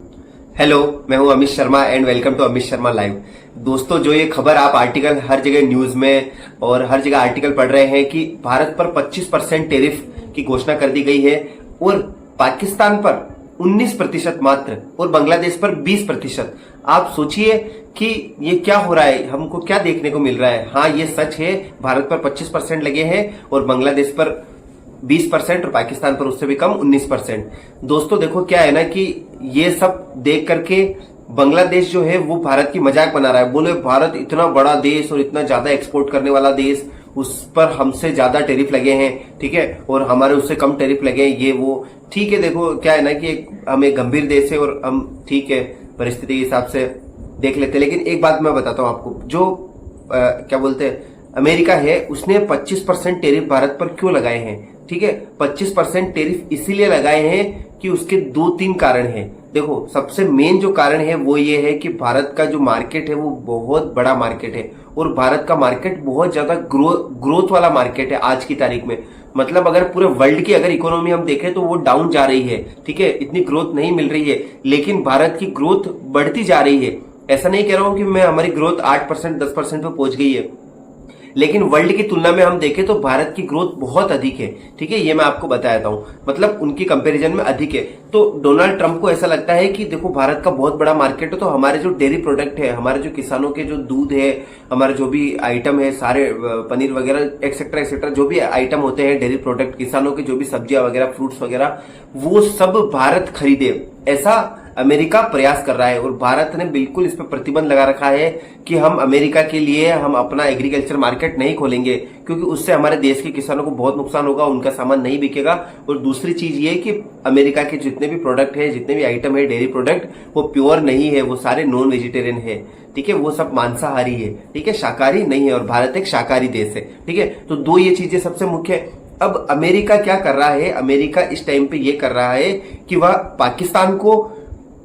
Hello, मैं हूं Amit Sharma and welcome to Amit Sharma live. दोस्तों, जो ये खबर आप आर्टिकल हर जगह न्यूज में और हर जगह आर्टिकल पढ़ रहे हैं कि भारत पर 25% टैरिफ की घोषणा कर दी गई है और पाकिस्तान पर 19% मात्र और बांग्लादेश पर 20%। आप सोचिए कि ये क्या हो रहा है, हमको क्या देखने को मिल रहा है। हाँ, ये सच है, भारत पर 25% लगे हैं और बांग्लादेश पर 20% और पाकिस्तान पर उससे भी कम 19%। दोस्तों देखो, क्या है ना कि ये सब देख करके बांग्लादेश जो है वो भारत की मजाक बना रहा है। बोले भारत इतना बड़ा देश और इतना ज्यादा एक्सपोर्ट करने वाला देश, उस पर हमसे ज्यादा टैरिफ लगे हैं, ठीक है, और हमारे उससे कम टैरिफ लगे हैं, ये वो। ठीक है, देखो क्या है ना कि हम एक गंभीर देश है और हम ठीक है परिस्थिति के हिसाब से देख लेते हैं। लेकिन एक बात मैं बताता हूं आपको, जो क्या बोलते हैं अमेरिका है, उसने 25% टैरिफ भारत पर क्यों लगाए हैं। ठीक है, 25% टैरिफ इसीलिए लगाए हैं कि उसके 2-3 कारण हैं। देखो, सबसे मेन जो कारण है वो ये है कि भारत का जो मार्केट है वो बहुत बड़ा मार्केट है और भारत का मार्केट बहुत ज्यादा ग्रोथ वाला मार्केट है आज की तारीख में। मतलब अगर पूरे वर्ल्ड की अगर इकोनॉमी हम देखें तो वो डाउन जा रही है, ठीक है, इतनी ग्रोथ नहीं मिल रही है, लेकिन भारत की ग्रोथ बढ़ती जा रही है। ऐसा नहीं कह रहा हूं कि मैं हमारी ग्रोथ 8% 10% पे पहुंच गई है, लेकिन वर्ल्ड की तुलना में हम देखें तो भारत की ग्रोथ बहुत अधिक है। ठीक है, ये मैं आपको बताता हूं, मतलब उनकी कंपैरिजन में अधिक है। तो डोनाल्ड ट्रंप को ऐसा लगता है कि देखो भारत का बहुत बड़ा मार्केट है, तो हमारे जो डेयरी प्रोडक्ट है, हमारे जो किसानों के जो दूध है, हमारे जो भी आइटम है, सारे पनीर वगैरह एक्सेट्रा एक्सेट्रा जो भी आइटम होते हैं डेयरी प्रोडक्ट, किसानों के जो भी सब्जियां वगैरह, फ्रूट्स वगैरह, वो सब भारत खरीदे, ऐसा अमेरिका प्रयास कर रहा है। और भारत ने बिल्कुल इस पर प्रतिबंध लगा रखा है कि हम अमेरिका के लिए हम अपना एग्रीकल्चर मार्केट नहीं खोलेंगे, क्योंकि उससे हमारे देश के किसानों को बहुत नुकसान होगा, उनका सामान नहीं बिकेगा। और दूसरी चीज ये कि अमेरिका के जितने भी प्रोडक्ट है, जितने भी आइटम है डेयरी प्रोडक्ट, वो प्योर नहीं है, वो सारे नॉन वेजिटेरियन है, ठीक है, वो सब मांसाहारी है, ठीक है, शाकाहारी नहीं है। और भारत एक शाकाहारी देश है, ठीक है। तो दो ये चीजें सबसे मुख्य है। अब अमेरिका क्या कर रहा है, अमेरिका इस टाइम पे ये कर रहा है कि वह पाकिस्तान को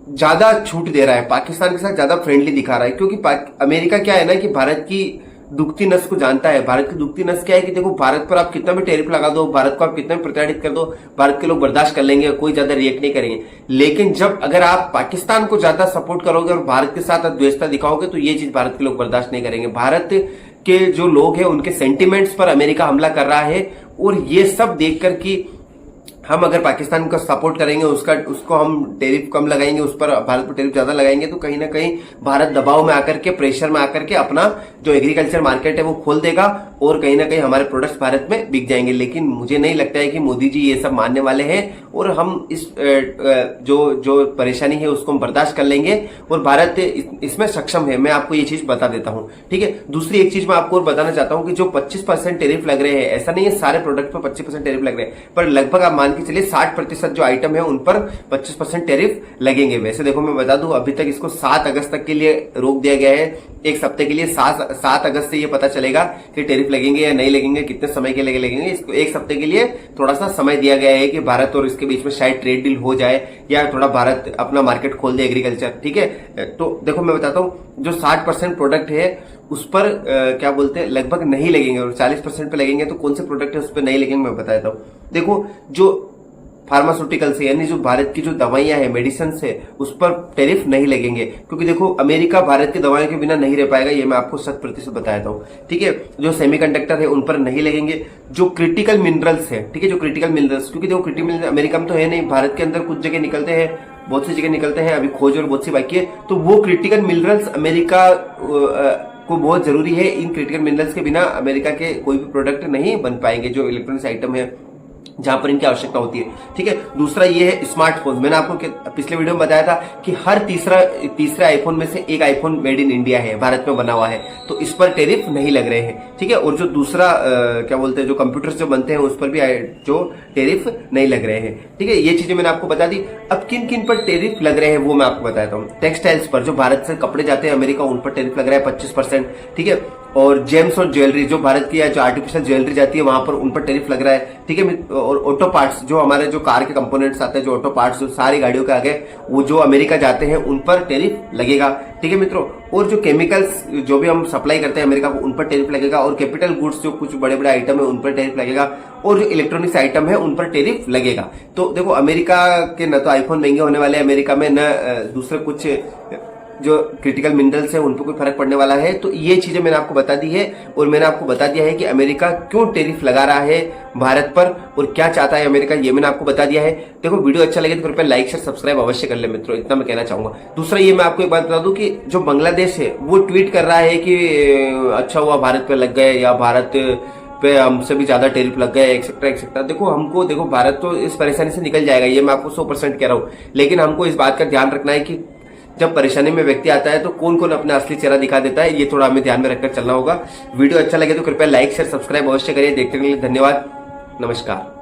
ज्यादा छूट दे रहा है, पाकिस्तान के साथ ज्यादा फ्रेंडली दिखा रहा है। क्योंकि अमेरिका क्या है ना कि भारत की दुखती नस को जानता है। भारत की दुखती नस क्या है कि देखो, भारत पर आप कितना भी टैरिफ लगा दो, भारत को आप कितना भी प्रताड़ित कर दो, भारत के लोग बर्दाश्त कर लेंगे, कोई ज्यादा रिएक्ट नहीं करेंगे। लेकिन जब अगर आप पाकिस्तान को ज्यादा सपोर्ट करोगे और भारत के साथ द्वेषता दिखाओगे, तो ये चीज भारत के लोग बर्दाश्त नहीं करेंगे। भारत के जो लोग हैं उनके सेंटिमेंट्स पर अमेरिका हमला कर रहा है। और ये सब देखकर कि हम अगर पाकिस्तान का सपोर्ट करेंगे, उसको हम टैरिफ कम लगाएंगे, उस पर भारत पर टैरिफ ज्यादा लगाएंगे, तो कहीं ना कहीं भारत दबाव में आकर के, प्रेशर में आकर के अपना जो एग्रीकल्चर मार्केट है वो खोल देगा और कहीं ना कहीं हमारे प्रोडक्ट्स भारत में बिक जाएंगे। लेकिन मुझे नहीं लगता है कि मोदी जी ये सब मानने वाले हैं और हम इस जो परेशानी है उसको हम बर्दाश्त कर लेंगे और भारत इसमें सक्षम है। मैं आपको ये चीज बता देता हूं, ठीक है। दूसरी एक चीज मैं आपको और बताना चाहता हूं कि जो 25% टैरिफ लग रहे हैं, ऐसा नहीं है सारे प्रोडक्ट पर 25% टैरिफ लग रहे हैं, पर लगभग आप मान के चलिए 60% जो आइटम है उन पर 25% टैरिफ लगेंगे। वैसे देखो, मैं बता दूं, अभी तक इसको 7 अगस्त तक के लिए रोक दिया गया है, एक हफ्ते के लिए। 7 अगस्त से ये पता चलेगा कि टैरिफ लगेंगे या नहीं लगेंगे, कितने समय के लिए लगेंगे। इसको एक हफ्ते के लिए थोड़ा सा समय दिया गया है कि भारत और इसके बीच में शायद ट्रेड डील हो जाए या थोड़ा भारत अपना मार्केट खोल दे एग्रीकल्चर, ठीक है। तो देखो, मैं बताता हूं, जो 60% प्रोडक्ट है उस पर क्या बोलते हैं लगभग नहीं लगेंगे और 40% पे लगेंगे। तो कौन से प्रोडक्ट है उस पर नहीं लगेंगे, मैं बता देता हूं। देखो, जो फार्मास्यूटिकल्स है, यानी जो भारत की जो दवाइयां है, मेडिसिन है, उस पर टैरिफ नहीं लगेंगे, क्योंकि देखो अमेरिका भारत की दवाइयों के बिना नहीं रह पाएगा, ये मैं आपको 100% बताता हूं, ठीक है। जो सेमीकंडक्टर है उन पर नहीं लगेंगे। जो क्रिटिकल मिनरल्स है, ठीक है, जो क्रिटिकल मिनरल्स, क्योंकि देखो क्रिटिकल मिनरल्स अमेरिका में तो है नहीं, भारत के अंदर कुछ जगह निकलते हैं, बहुत सी जगह निकलते हैं, अभी खोज और बहुत सी बाकी है। तो वो क्रिटिकल मिनरल्स अमेरिका को बहुत जरूरी है। इन क्रिटिकल मिनरल्स के बिना अमेरिका के कोई भी प्रोडक्ट नहीं बन पाएंगे, जो इलेक्ट्रॉनिक्स आइटम है जहां पर इनकी आवश्यकता होती है, ठीक है। दूसरा ये है स्मार्टफोन। मैंने आपको पिछले वीडियो में बताया था कि हर तीसरा आईफोन में से एक आईफोन मेड इन इंडिया है, भारत में बना हुआ है, तो इस पर टैरिफ नहीं लग रहे हैं, ठीक है। और जो दूसरा क्या बोलते हैं, जो कंप्यूटर्स जो बनते हैं उस पर भी जो टैरिफ नहीं लग रहे हैं, ठीक है। ये चीजें मैंने आपको बता दी। अब किन किन पर टैरिफ लग रहे हैं वो मैं आपको बताता हूँ। टेक्सटाइल्स पर, जो भारत से कपड़े जाते हैं अमेरिका, उन पर टैरिफ लग रहा है 25%, ठीक है। और जेम्स और ज्वेलरी, जो भारत की जो आर्टिफिशियल ज्वेलरी जाती है वहां पर उन पर टैरिफ लग रहा है, ठीक है। और ऑटो पार्ट्स, जो हमारे जो कार के कंपोनेंट्स आते हैं, जो ऑटो पार्ट्स जो सारी गाड़ियों के आगे वो जो अमेरिका जाते हैं उन पर टैरिफ लगेगा, ठीक है मित्रों। और जो केमिकल्स जो भी हम सप्लाई करते हैं अमेरिका को उन पर टैरिफ लगेगा, और कैपिटल गुड्स जो कुछ बड़े बड़े आइटम है उन पर टैरिफ लगेगा, और जो इलेक्ट्रॉनिक्स आइटम है उन पर टैरिफ लगेगा। तो देखो अमेरिका के न तो आईफोन महंगे होने वाले हैं अमेरिका में, न दूसरे कुछ जो क्रिटिकल मिनरल्स है उन पर कोई फर्क पड़ने वाला है। तो ये चीजें मैंने आपको बता दी है, और मैंने आपको बता दिया है कि अमेरिका क्यों टैरिफ लगा रहा है भारत पर और क्या चाहता है अमेरिका, ये मैंने आपको बता दिया है। देखो वीडियो अच्छा लगे तो कृपया लाइक शेयर सब्सक्राइब अवश्य कर ले मित्रों, इतना मैं कहना चाहूंगा। दूसरा ये मैं आपको एक बात बता दूं कि जो बांग्लादेश है वो ट्वीट कर रहा है कि अच्छा हुआ भारत पे लग गए, या भारत पे हमसे भी ज्यादा टैरिफ लग गए, एक्सेट्रा एक्सेट्रा। देखो भारत तो इस परेशानी से निकल जाएगा, ये मैं आपको 100% कह रहा हूं, लेकिन हमको इस बात का ध्यान रखना है कि जब परेशानी में व्यक्ति आता है तो कौन कौन अपना असली चेहरा दिखा देता है, ये थोड़ा हमें ध्यान में रखकर चलना होगा। वीडियो अच्छा लगे तो कृपया लाइक शेयर सब्सक्राइब अवश्य करिए। देखने के लिए धन्यवाद, नमस्कार।